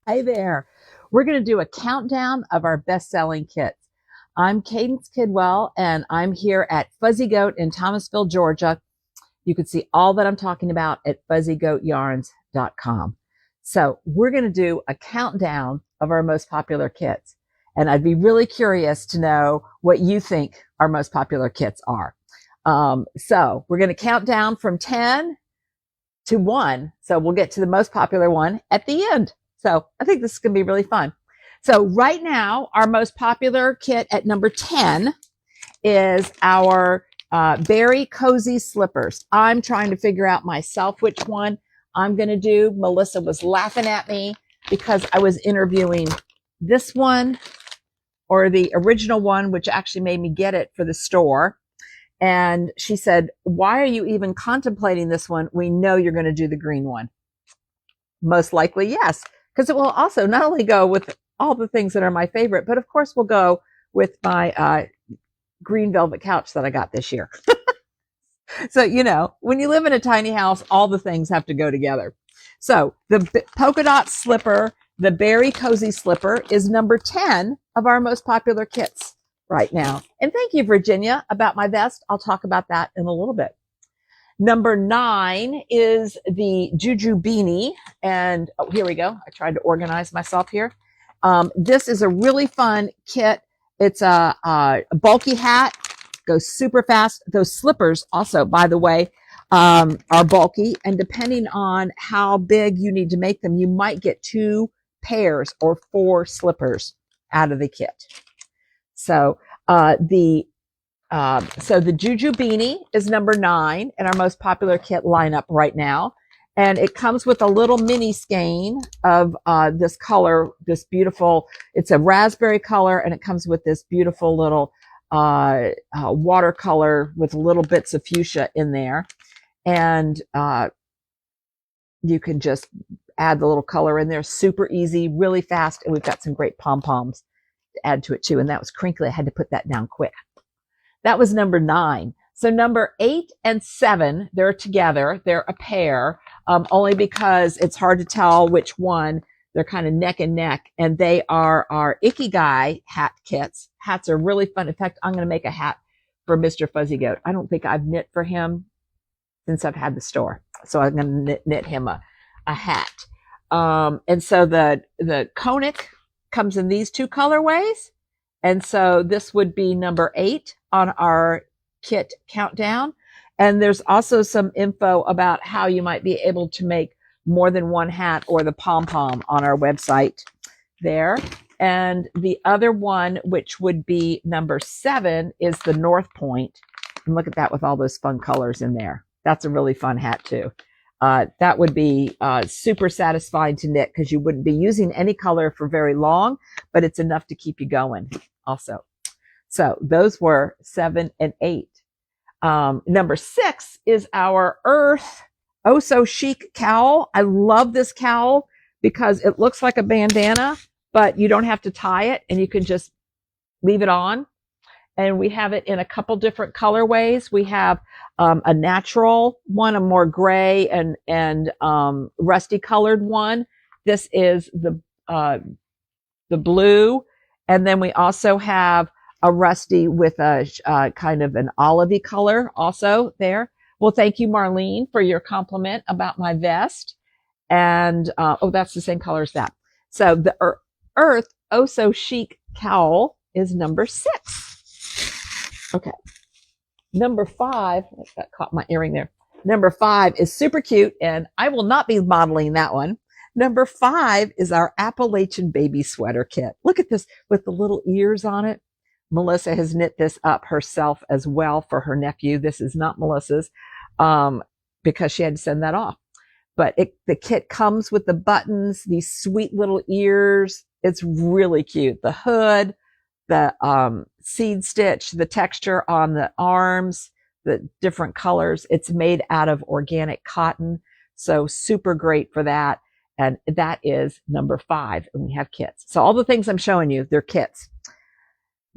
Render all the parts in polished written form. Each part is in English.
Hi there. We're going to do a countdown of our best-selling kits. I'm Cadence Kidwell, and I'm here at Fuzzy Goat in Thomasville, Georgia. You can see all that I'm talking about at fuzzygoatyarns.com. So we're going to do a countdown of our most popular kits. And I'd be really curious to know what you think our most popular kits are. So we're going to count down from 10 to 1. So we'll get to the most popular one at the end. So I think this is going to be really fun. So right now, our most popular kit at number 10 is our Berry Cozy Slippers. I'm trying to figure out myself which one I'm going to do. Melissa was laughing at me because I was interviewing this one or the original one, which actually made me get it for the store. And she said, why are you even contemplating this one? We know you're going to do the green one. Most likely, yes, because it will also not only go with all the things that are my favorite, but of course will go with my green velvet couch that I got this year. So, you know, when you live in a tiny house, all the things have to go together. So the polka dot slipper, the Berry Cozy Slipper, is number 10 of our most popular kits right now. And thank you, Virginia, about my vest. I'll talk about that in a little bit. Number 9 is the Juju Beanie. And oh, here we go. I tried to organize myself here. This is a really fun kit. It's a bulky hat, goes super fast. Those slippers also, by the way, are bulky. And depending on how big you need to make them, you might get 2 pairs or 4 slippers out of the kit. So the Juju Beanie is number 9 in our most popular kit lineup right now. And it comes with a little mini skein of this color, this beautiful, it's a raspberry color, and it comes with this beautiful little watercolor with little bits of fuchsia in there. And you can just add the little color in there. Super easy, really fast. And we've got some great pom-poms to add to it too. And that was crinkly. I had to put that down quick. That was number 9. So number 8 and 7, they're together. They're a pair, only because it's hard to tell which one. They're kind of neck and neck, and they are our Ikiagi hat kits. Hats are really fun. In fact, I'm going to make a hat for Mr. Fuzzy Goat. I don't think I've knit for him since I've had the store. So I'm going to knit him a hat. And so the conic comes in these 2 colorways. And so this would be number 8 on our kit countdown. And there's also some info about how you might be able to make more than one hat or the pom-pom on our website there. And the other one, which would be number 7, is the North Point. And look at that with all those fun colors in there. That's a really fun hat too. That would be super satisfying to knit because you wouldn't be using any color for very long, but it's enough to keep you going also. So those were 7 and 8. Number 6 is our Urth Oh So Chic cowl. I love this cowl because it looks like a bandana, but you don't have to tie it and you can just leave it on. And we have it in a couple different colorways. We have a natural one, a more gray and rusty colored one. This is the blue. And then we also have a rusty with a kind of an olivey color also there. Well, thank you, Marlene, for your compliment about my vest. And, oh, that's the same color as that. So the Urth Oh So Chic cowl is number 6. Okay. Number 5, I got caught my earring there. Number 5 is super cute, and I will not be modeling that one. Number 5 is our Appalachian baby sweater kit. Look at this with the little ears on it. Melissa has knit this up herself as well for her nephew. This is not Melissa's because she had to send that off. But the kit comes with the buttons, these sweet little ears. It's really cute. The hood, the seed stitch, the texture on the arms, the different colors. It's made out of organic cotton. So super great for that. And that is number 5. And we have kits. So all the things I'm showing you, they're kits.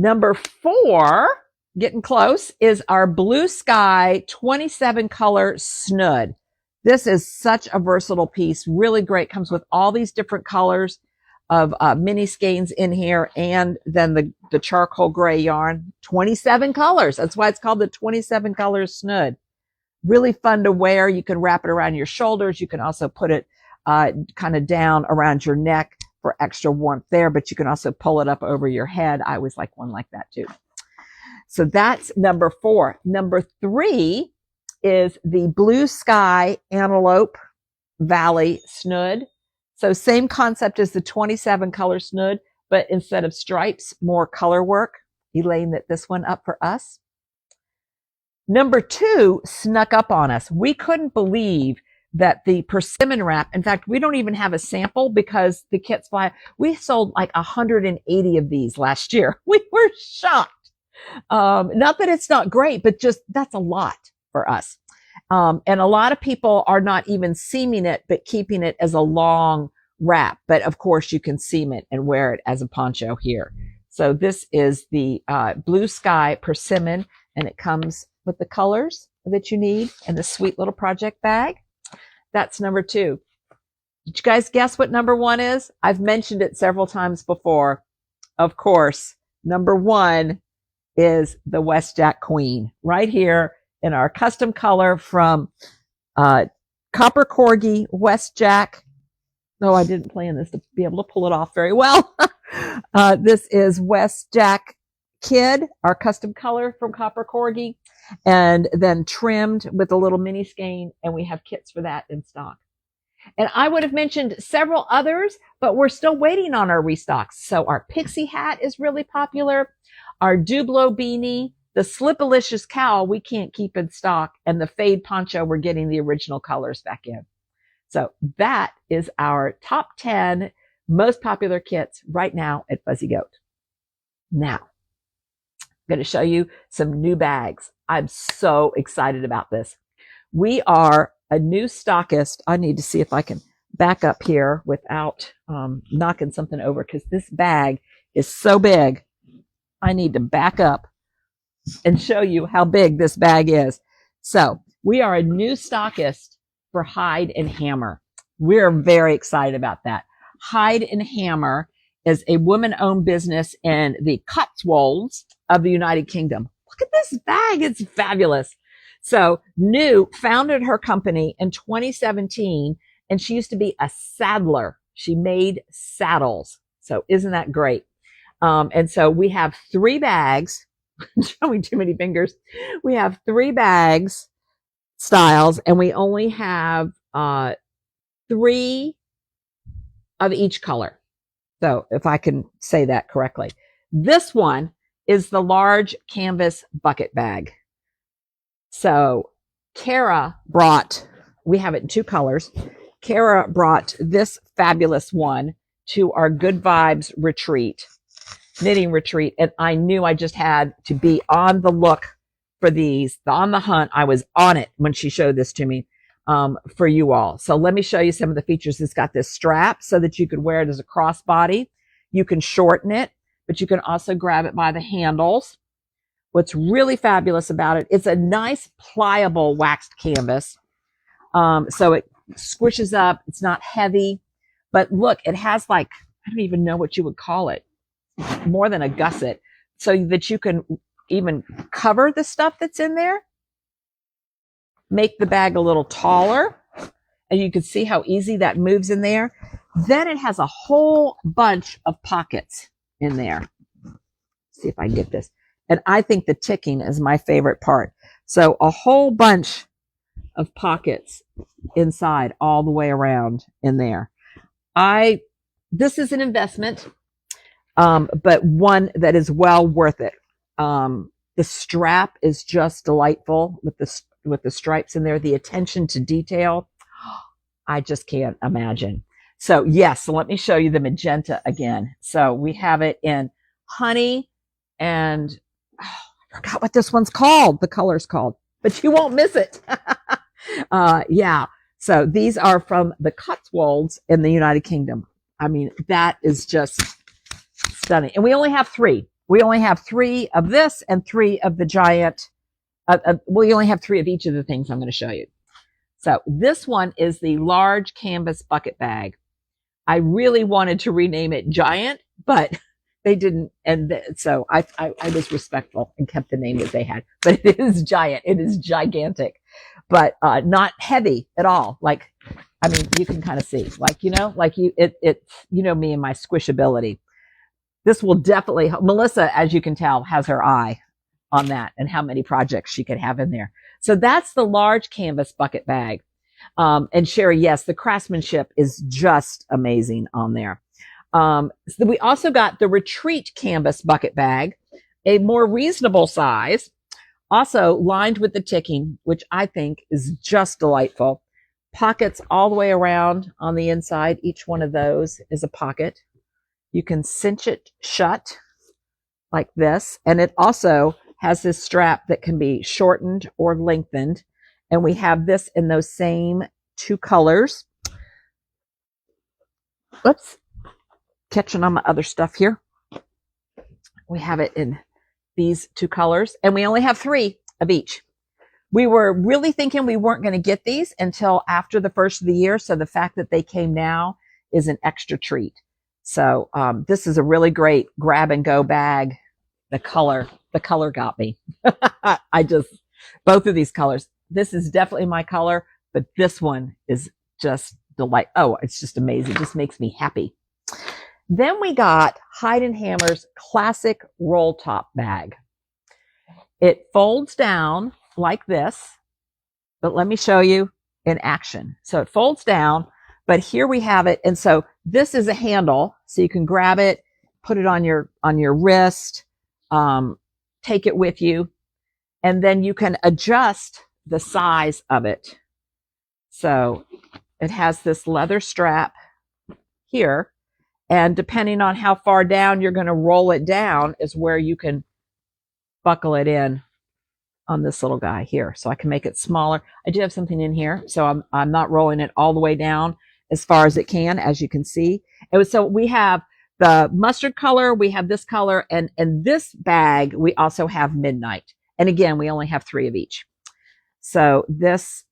Number 4, getting close, is our Blue Sky 27 color Snood. This is such a versatile piece, really great. Comes with all these different colors. mini skeins in here, and then the charcoal gray yarn. 27 colors. That's why it's called the 27 colors Snood. Really fun to wear. You can wrap it around your shoulders. You can also put it kind of down around your neck for extra warmth there, but you can also pull it up over your head. I always like one like that too. So that's number 4. Number 3 is the Blue Sky Antelope Valley Snood. So same concept as the 27 color Snood, but instead of stripes, more color work. Elaine knit this one up for us. Number 2 snuck up on us. We couldn't believe that the Persimmon Wrap, in fact, we don't even have a sample because the kits fly. We sold like 180 of these last year. We were shocked. Not that it's not great, but just that's a lot for us. And a lot of people are not even seaming it, but keeping it as a long wrap. But of course you can seam it and wear it as a poncho here. So this is the Blue Sky Persimmon, and it comes with the colors that you need and the sweet little project bag. That's number 2. Did you guys guess what number 1 is? I've mentioned it several times before. Of course, number 1 is the WestJack Queen right here in our custom color from Copper Corgi WestJack. No, I didn't plan this to be able to pull it off very well. This is WestJack Kid, our custom color from Copper Corgi, and then trimmed with a little mini skein, and we have kits for that in stock. And I would have mentioned several others, but we're still waiting on our restocks. So our pixie hat is really popular. Our Dublo beanie, the Slipalicious cowl we can't keep in stock, and the fade poncho, we're getting the original colors back in. So that is our top 10 most popular kits right now at Fuzzy Goat. Now, I'm going to show you some new bags. I'm so excited about this. We are a new stockist. I need to see if I can back up here without knocking something over, because this bag is so big. I need to back up and show you how big this bag is. So we are a new stockist for Hide and Hammer. We're very excited about that. Hide and Hammer is a woman-owned business in the Cotswolds of the United Kingdom. Look at this bag. It's fabulous. So New founded her company in 2017, and she used to be a saddler. She made saddles. So isn't that great? And so we have 3 bags. Showing too many fingers. We have 3 bags styles, and we only have 3 of each color. So if I can say that correctly. This one is the large canvas bucket bag. So Kara brought, we have it in 2 colors. Kara brought this fabulous one to our Good Vibes retreat, knitting retreat. And I knew I just had to be on the look for these, on the hunt. I was on it when she showed this to me for you all. So let me show you some of the features. It's got this strap so that you could wear it as a crossbody. You can shorten it, but you can also grab it by the handles. What's really fabulous about it, it's a nice pliable waxed canvas. So it squishes up. It's not heavy, but look, it has like, I don't even know what you would call it, more than a gusset, so that you can even cover the stuff that's in there, make the bag a little taller, and you can see how easy that moves in there. Then it has a whole bunch of pockets in there. Let's see if I can get this. And I think the ticking is my favorite part. So a whole bunch of pockets inside all the way around in there. This is an investment, but one that is well worth it. The strap is just delightful with the stripes in there. The attention to detail, I just can't imagine. So yes, so let me show you the magenta again. So we have it in honey and I forgot what this one's called. The color's called, but you won't miss it. Yeah. So these are from the Cotswolds in the United Kingdom. I mean, that is just stunning. And we only have 3. We only have 3 of this and 3 of the giant. We only have 3 of each of the things I'm going to show you. So this one is the large canvas bucket bag. I really wanted to rename it Giant, but they didn't. And so I was respectful and kept the name that they had. But it is Giant. It is gigantic, but not heavy at all. Like, I mean, you can kind of see, like, you know me and my squishability. This will definitely help. Melissa, as you can tell, has her eye on that and how many projects she could have in there. So that's the large canvas bucket bag. And Sherry, yes, the craftsmanship is just amazing on there. So we also got the retreat canvas bucket bag, a more reasonable size, also lined with the ticking, which I think is just delightful. Pockets all the way around on the inside. Each one of those is a pocket. You can cinch it shut like this. And it also has this strap that can be shortened or lengthened. And we have this in those same two colors. Whoops. Catching on my other stuff here. We have it in these two colors. And we only have 3 of each. We were really thinking we weren't going to get these until after the first of the year. So the fact that they came now is an extra treat. So this is a really great grab and go bag. The color got me. Both of these colors. This is definitely my color, but this one is just delight. Oh, it's just amazing. It just makes me happy. Then we got Hyde and Hammer's classic roll top bag. It folds down like this, but let me show you in action. So it folds down, but here we have it. And so this is a handle, so you can grab it, put it on your wrist, take it with you, and then you can adjust the size of it. So it has this leather strap here, and depending on how far down you're going to roll it down is where you can buckle it in on this little guy here. So I can make it smaller. I do have something in here, so I'm not rolling it all the way down as far as it can, as you can see. So we have the mustard color, we have this color, and this bag, we also have midnight. And again, we only have 3 of each. So this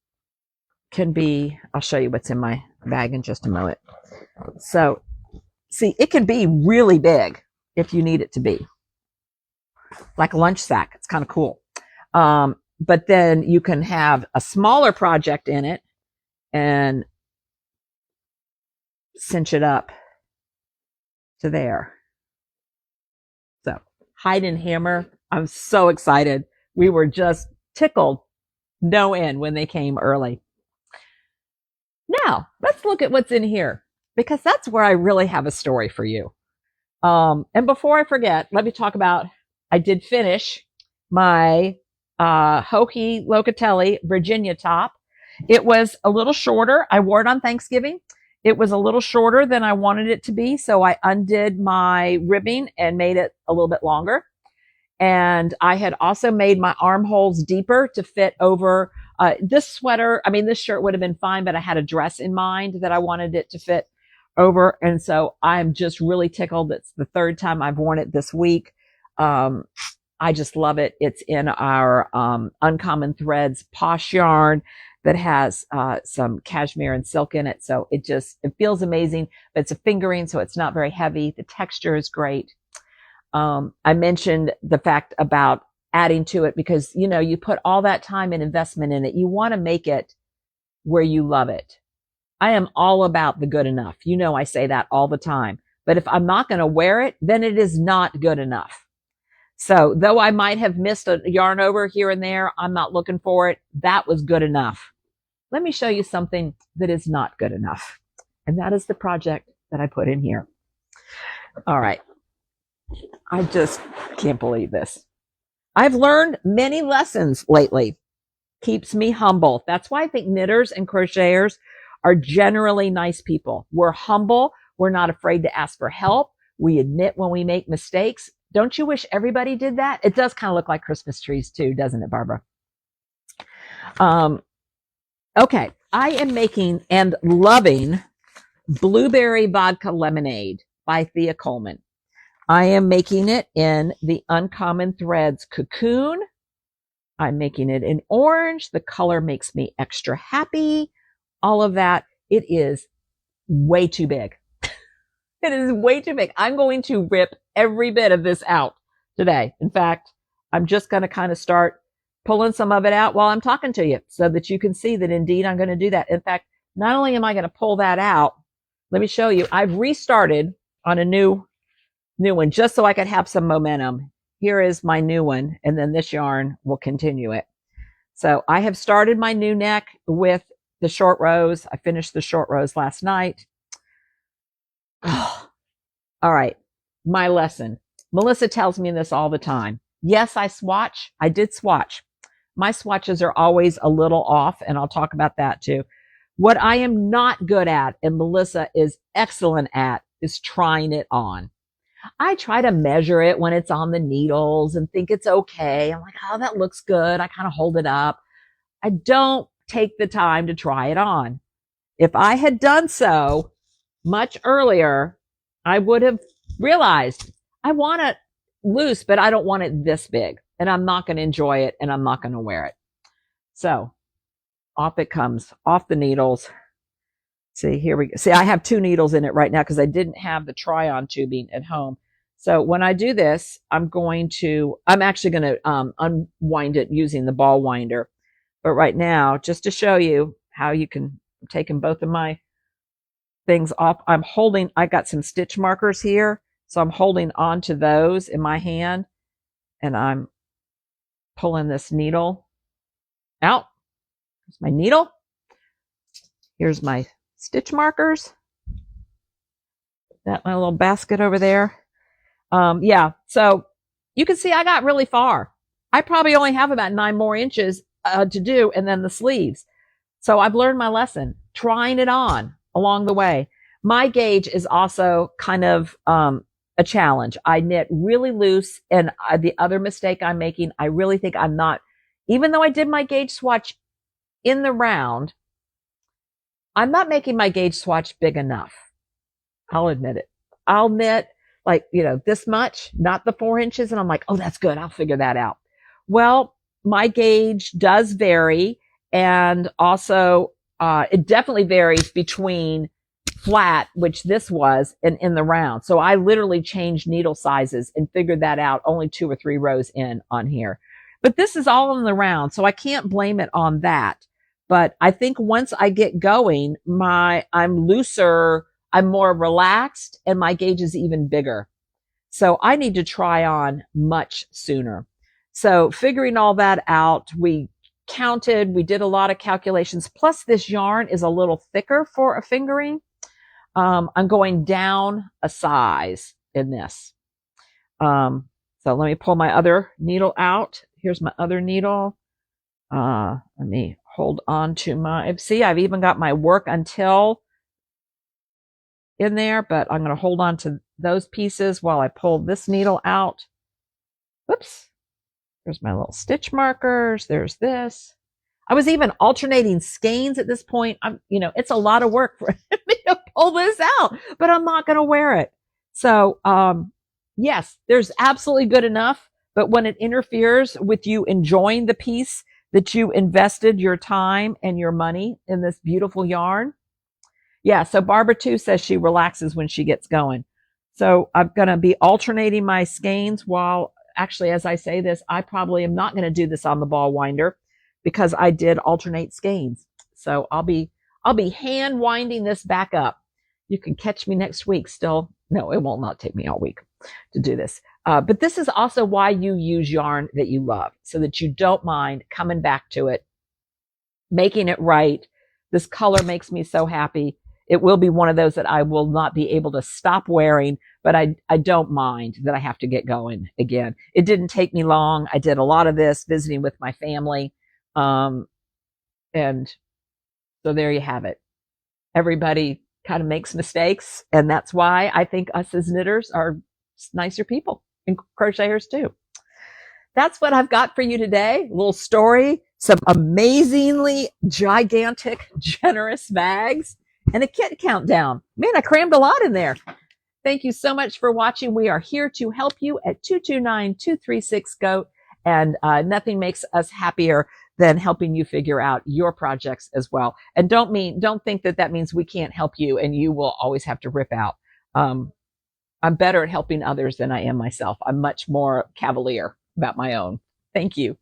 can be, I'll show you what's in my bag in just a moment. So see, it can be really big if you need it to be. Like a lunch sack. It's kind of cool. But then you can have a smaller project in it and cinch it up to there. So Hyde and Hammer, I'm so excited. We were just tickled no end when they came early. Now, let's look at what's in here, because that's where I really have a story for you. And before I forget, let me talk about, I did finish my Hokie Locatelli Virginia top. It was a little shorter. I wore it on Thanksgiving. It was a little shorter than I wanted it to be, so I undid my ribbing and made it a little bit longer. And I had also made my armholes deeper to fit over this sweater. I mean, this shirt would have been fine, but I had a dress in mind that I wanted it to fit over. And so I'm just really tickled. It's the 3rd time I've worn it this week. I just love it. It's in our Uncommon Threads Posh yarn that has some cashmere and silk in it. So it feels amazing, but it's a fingering, so it's not very heavy. The texture is great. I mentioned the fact about adding to it because, you put all that time and investment in it. You want to make it where you love it. I am all about the good enough. I say that all the time. But if I'm not going to wear it, then it is not good enough. So though I might have missed a yarn over here and there, I'm not looking for it. That was good enough. Let me show you something that is not good enough. And that is the project that I put in here. All right. I just can't believe this. I've learned many lessons lately. Keeps me humble. That's why I think knitters and crocheters are generally nice people. We're humble. We're not afraid to ask for help. We admit when we make mistakes. Don't you wish everybody did that? It does kind of look like Christmas trees too, doesn't it, Barbara? Okay, I am making and loving Blueberry Vodka Lemonade by Thea Colman. I am making it in the Uncommon Threads Cocoon. I'm making it in orange. The color makes me extra happy. All of that. It is way too big. It is way too big. I'm going to rip every bit of this out today. In fact, I'm just going to kind of start pulling some of it out while I'm talking to you so that you can see that indeed I'm going to do that. In fact, not only am I going to pull that out, let me show you. I've restarted on a new one just so I could have some momentum. Here is my new one, and then this yarn will continue it. So I have started my new neck with the short rows. I finished the short rows last night. Oh, all right. My lesson. Melissa tells me this all the time. Yes, I swatch. I did swatch. My swatches are always a little off, and I'll talk about that too. What I am not good at, and Melissa is excellent at, is trying it on. I try to measure it when it's on the needles and think it's okay. I'm like, oh, that looks good. I kind of hold it up. I don't take the time to try it on. If I had done so much earlier, I would have realized I want it loose, but I don't want it this big, and I'm not going to enjoy it, and I'm not going to wear it. So off it comes, off the needles. See, here we go. See, I have 2 needles in it right now because I didn't have the try-on tubing at home. So when I do this, I'm actually going to unwind it using the ball winder. But right now, just to show you how you can take both of my things off, I got some stitch markers here. So I'm holding on to those in my hand, and I'm pulling this needle out. Here's my needle. Here's my stitch markers. That my little basket over there. Yeah, so you can see I got really far. I probably only have about 9 more inches to do, and then the sleeves. So I've learned my lesson, trying it on along the way. My gauge is also kind of a challenge. I knit really loose, and the other mistake I'm making, I really think I'm not, even though I did my gauge swatch in the round, I'm not making my gauge swatch big enough. I'll admit it. I'll knit like, this much, not the 4 inches. And I'm like, oh, that's good. I'll figure that out. Well, my gauge does vary. And also, it definitely varies between flat, which this was, and in the round. So I literally changed needle sizes and figured that out only 2 or 3 rows in on here. But this is all in the round, so I can't blame it on that. But I think once I get going, I'm looser, I'm more relaxed, and my gauge is even bigger. So I need to try on much sooner. So figuring all that out, we counted, we did a lot of calculations. Plus this yarn is a little thicker for a fingering. I'm going down a size in this. So let me pull my other needle out. Here's my other needle. Let me hold on to see, I've even got my work until in there, but I'm going to hold on to those pieces while I pull this needle out. Whoops. There's my little stitch markers. There's this. I was even alternating skeins at this point. It's a lot of work for me to pull this out, but I'm not going to wear it. So, yes, there's absolutely good enough, but when it interferes with you enjoying the piece that you invested your time and your money in this beautiful yarn. Yeah, so Barbara too says she relaxes when she gets going. So I'm going to be alternating my skeins while, actually, as I say this, I probably am not going to do this on the ball winder because I did alternate skeins. So I'll be hand winding this back up. You can catch me next week still. No, it will not take me all week to do this. But this is also why you use yarn that you love, so that you don't mind coming back to it, making it right. This color makes me so happy. It will be one of those that I will not be able to stop wearing, but I don't mind that I have to get going again. It didn't take me long. I did a lot of this visiting with my family. And so there you have it. Everybody kind of makes mistakes, and that's why I think us as knitters are nicer people, and crocheters too. That's what I've got for you today. A little story, some amazingly gigantic, generous bags, and a kit countdown. Man, I crammed a lot in there. Thank you so much for watching. We are here to help you at 229-236-GOAT, and nothing makes us happier than helping you figure out your projects as well. And don't think that means we can't help you and you will always have to rip out. Um, I'm better at helping others than I am myself. I'm much more cavalier about my own. Thank you.